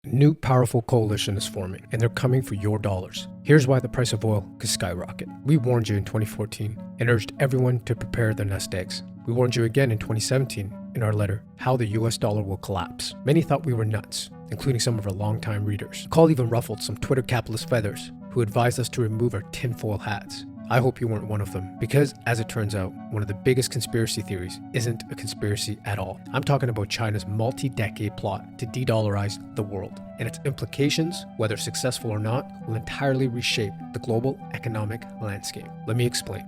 A new powerful coalition is forming, and they're coming for your dollars. Here's why the price of oil could skyrocket. We warned you in 2014 and urged everyone to prepare their nest eggs. We warned you again in 2017 in our letter how the US dollar will collapse. Many thought we were nuts, including some of our longtime readers. The call even ruffled some Twitter capitalist feathers who advised us to remove our tinfoil hats. I hope you weren't one of them, because as it turns out, one of the biggest conspiracy theories isn't a conspiracy at all. I'm talking about China's multi-decade plot to de-dollarize the world, and its implications, whether successful or not, will entirely reshape the global economic landscape. Let me explain.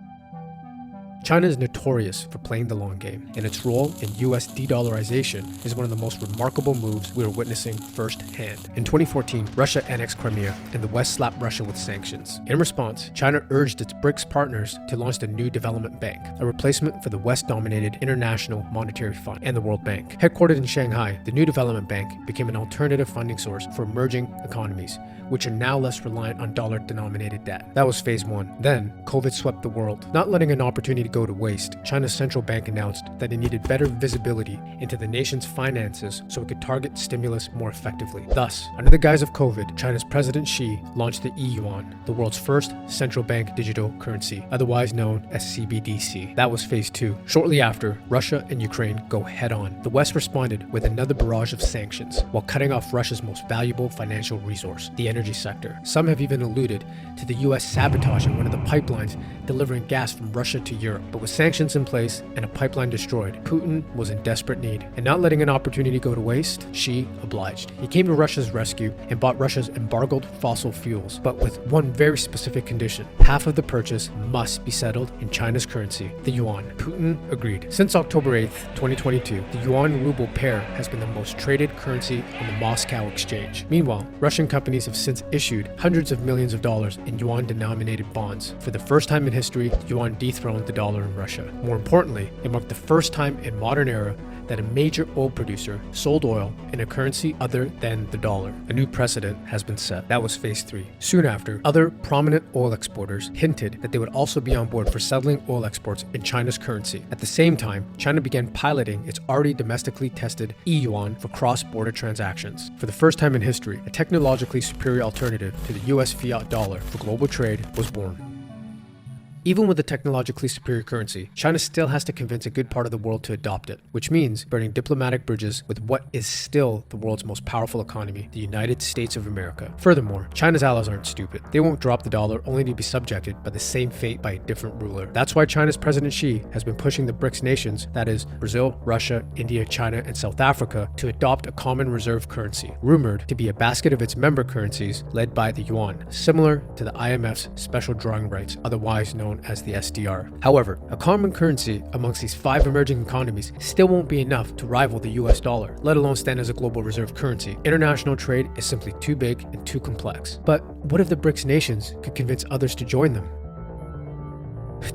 China is notorious for playing the long game, and its role in US de-dollarization is one of the most remarkable moves we are witnessing firsthand. In 2014, Russia annexed Crimea, and the West slapped Russia with sanctions. In response, China urged its BRICS partners to launch the new development bank, a replacement for the West-dominated International Monetary Fund and the World Bank. Headquartered in Shanghai, the new development bank became an alternative funding source for emerging economies, which are now less reliant on dollar-denominated debt. That was phase one. Then, COVID swept the world. Not letting an opportunity go to waste, China's central bank announced that it needed better visibility into the nation's finances so it could target stimulus more effectively. Thus, under the guise of COVID, China's President Xi launched the e-yuan, the world's first central bank digital currency, otherwise known as CBDC. That was phase two. Shortly after, Russia and Ukraine go head-on. The West responded with another barrage of sanctions, while cutting off Russia's most valuable financial resource, the energy sector. Some have even alluded to the US sabotaging one of the pipelines delivering gas from Russia to Europe. But with sanctions in place and a pipeline destroyed, Putin was in desperate need. And not letting an opportunity go to waste, Xi obliged. He came to Russia's rescue and bought Russia's embargoed fossil fuels, but with one very specific condition. Half of the purchase must be settled in China's currency, the yuan. Putin agreed. Since October 8th, 2022, the yuan-ruble pair has been the most traded currency on the Moscow exchange. Meanwhile, Russian companies have since issued hundreds of millions of dollars in yuan-denominated bonds. For the first time in history, the yuan dethroned the dollar in Russia. More importantly, it marked the first time in modern era that a major oil producer sold oil in a currency other than the dollar. A new precedent has been set. That was phase three. Soon after, other prominent oil exporters hinted that they would also be on board for settling oil exports in China's currency. At the same time, China began piloting its already domestically tested e-yuan for cross-border transactions. For the first time in history, a technologically superior alternative to the US fiat dollar for global trade was born. Even with a technologically superior currency, China still has to convince a good part of the world to adopt it, which means burning diplomatic bridges with what is still the world's most powerful economy, the United States of America. Furthermore, China's allies aren't stupid. They won't drop the dollar only to be subjected by the same fate by a different ruler. That's why China's President Xi has been pushing the BRICS nations, that is, Brazil, Russia, India, China, and South Africa, to adopt a common reserve currency, rumored to be a basket of its member currencies led by the yuan, similar to the IMF's special drawing rights, otherwise known as the SDR. However, a common currency amongst these five emerging economies still won't be enough to rival the US dollar, let alone stand as a global reserve currency. International trade is simply too big and too complex. But what if the BRICS nations could convince others to join them?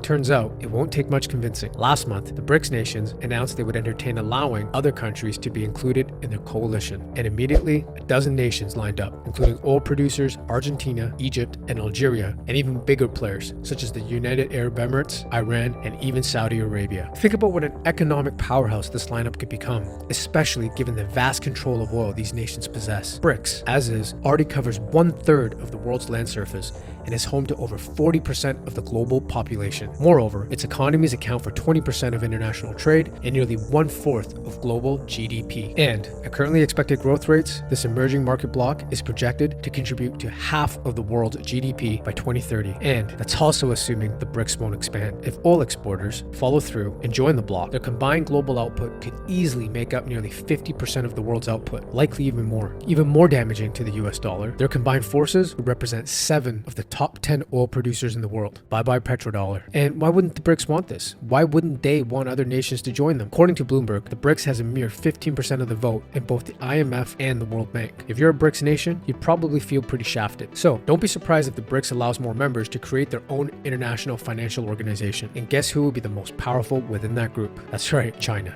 Turns out, it won't take much convincing. Last month, the BRICS nations announced they would entertain allowing other countries to be included in their coalition. And immediately, a dozen nations lined up, including oil producers, Argentina, Egypt, and Algeria, and even bigger players, such as the United Arab Emirates, Iran, and even Saudi Arabia. Think about what an economic powerhouse this lineup could become, especially given the vast control of oil these nations possess. BRICS, as is, already covers 1/3 of the world's land surface and is home to over 40% of the global population. Moreover, its economies account for 20% of international trade and nearly 1/4 of global GDP. And at currently expected growth rates, this emerging market bloc is projected to contribute to half of the world's GDP by 2030. And that's also assuming the BRICS won't expand. If oil exporters follow through and join the bloc, their combined global output could easily make up nearly 50% of the world's output, likely even more. Even more damaging to the US dollar, their combined forces would represent 7 of the top 10 oil producers in the world. Bye-bye petrodollar. And why wouldn't the BRICS want this? Why wouldn't they want other nations to join them? According to Bloomberg, the BRICS has a mere 15% of the vote in both the IMF and the World Bank. If you're a BRICS nation, you'd probably feel pretty shafted. So don't be surprised if the BRICS allows more members to create their own international financial organization. And guess who will be the most powerful within that group? That's right, China.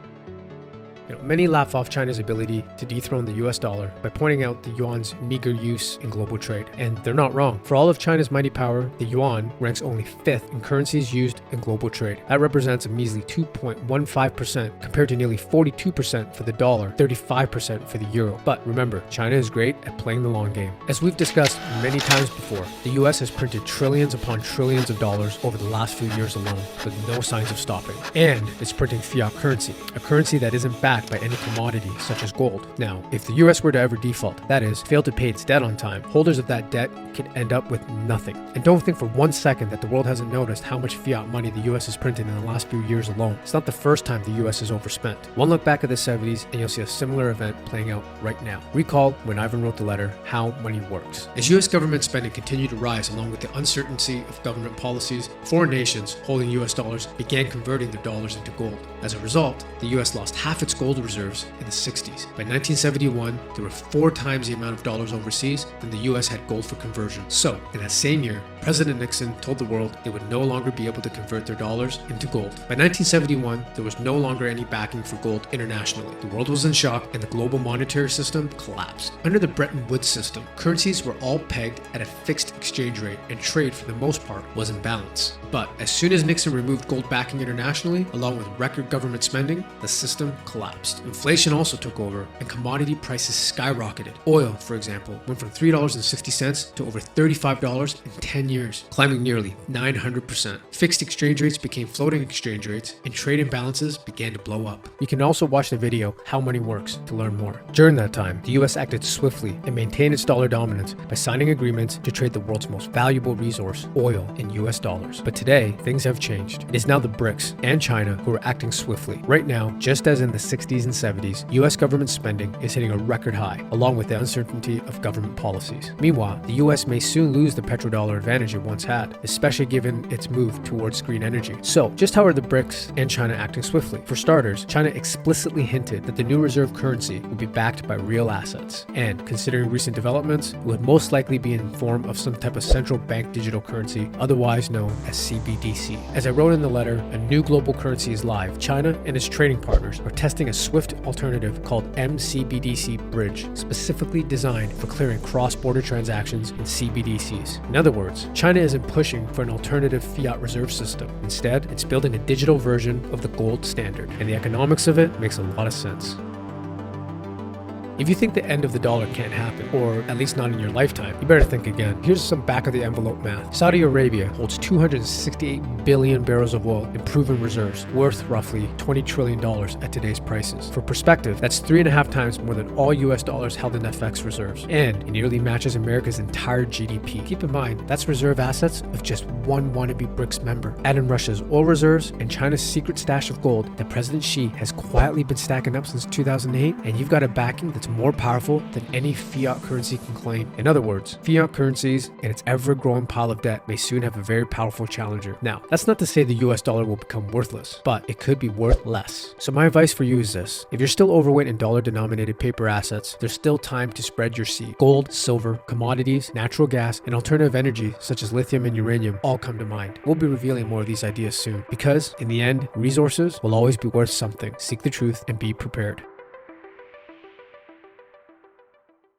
Many laugh off China's ability to dethrone the US dollar by pointing out the yuan's meager use in global trade. And they're not wrong. For all of China's mighty power, the yuan ranks only 5th in currencies used in global trade. That represents a measly 2.15% compared to nearly 42% for the dollar, 35% for the euro. But remember, China is great at playing the long game. As we've discussed many times before, the US has printed trillions upon trillions of dollars over the last few years alone, with no signs of stopping. And it's printing fiat currency, a currency that isn't backed by any commodity such as gold. Now, if the US were to ever default, that is, fail to pay its debt on time, holders of that debt could end up with nothing. And don't think for 1 second that the world hasn't noticed how much fiat money the US has printed in the last few years alone. It's not the first time the US has overspent. One look back at the 70s and you'll see a similar event playing out right now. Recall when Ivan wrote the letter, How Money Works. As US government spending continued to rise along with the uncertainty of government policies, foreign nations holding US dollars began converting their dollars into gold. As a result, the US lost half its gold reserves in the 60s. By 1971, there were 4 times the amount of dollars overseas than the US had gold for conversion. So, in that same year, President Nixon told the world they would no longer be able to convert their dollars into gold. By 1971, there was no longer any backing for gold internationally. The world was in shock and the global monetary system collapsed. Under the Bretton Woods system, currencies were all pegged at a fixed exchange rate and trade for the most part was in balance. But as soon as Nixon removed gold backing internationally, along with record government spending, the system collapsed. Inflation also took over and commodity prices skyrocketed. Oil, for example, went from $3.60 to over $35 in 10 years, climbing nearly 900%. Fixed exchange rates became floating exchange rates and trade imbalances began to blow up. You can also watch the video How Money Works to learn more. During that time, the US acted swiftly and maintained its dollar dominance by signing agreements to trade the world's most valuable resource, oil, in US dollars. But today, things have changed. It is now the BRICS and China who are acting swiftly. Right now, just as in the 60s and 70s, US government spending is hitting a record high, along with the uncertainty of government policies. Meanwhile, the US may soon lose the petrodollar advantage it once had, especially given its move towards green energy. So, just how are the BRICS and China acting swiftly? For starters, China explicitly hinted that the new reserve currency would be backed by real assets. And, considering recent developments, it would most likely be in the form of some type of central bank digital currency, otherwise known as CBDC. As I wrote in the letter, a new global currency is live. China and its trading partners are testing a swift alternative called MCBDC Bridge, specifically designed for clearing cross-border transactions in CBDCs. In other words, China isn't pushing for an alternative fiat reserve system. Instead, it's building a digital version of the gold standard, and the economics of it makes a lot of sense. If you think the end of the dollar can't happen, or at least not in your lifetime, you better think again. Here's some back-of-the-envelope math. Saudi Arabia holds 268 billion barrels of oil in proven reserves, worth roughly $20 trillion at today's prices. For perspective, that's 3.5 times more than all US dollars held in FX reserves, and it nearly matches America's entire GDP. Keep in mind, that's reserve assets of just one wannabe BRICS member. Add in Russia's oil reserves and China's secret stash of gold that President Xi has quietly been stacking up since 2008, and you've got a backing that's more powerful than any fiat currency can claim. In other words, fiat currencies and its ever-growing pile of debt may soon have a very powerful challenger. Now, that's not to say the US dollar will become worthless, but it could be worth less. So my advice for you is this. If you're still overweight in dollar-denominated paper assets, there's still time to spread your seed. Gold, silver, commodities, natural gas, and alternative energy such as lithium and uranium all come to mind. We'll be revealing more of these ideas soon, because in the end, resources will always be worth something. Seek the truth and be prepared.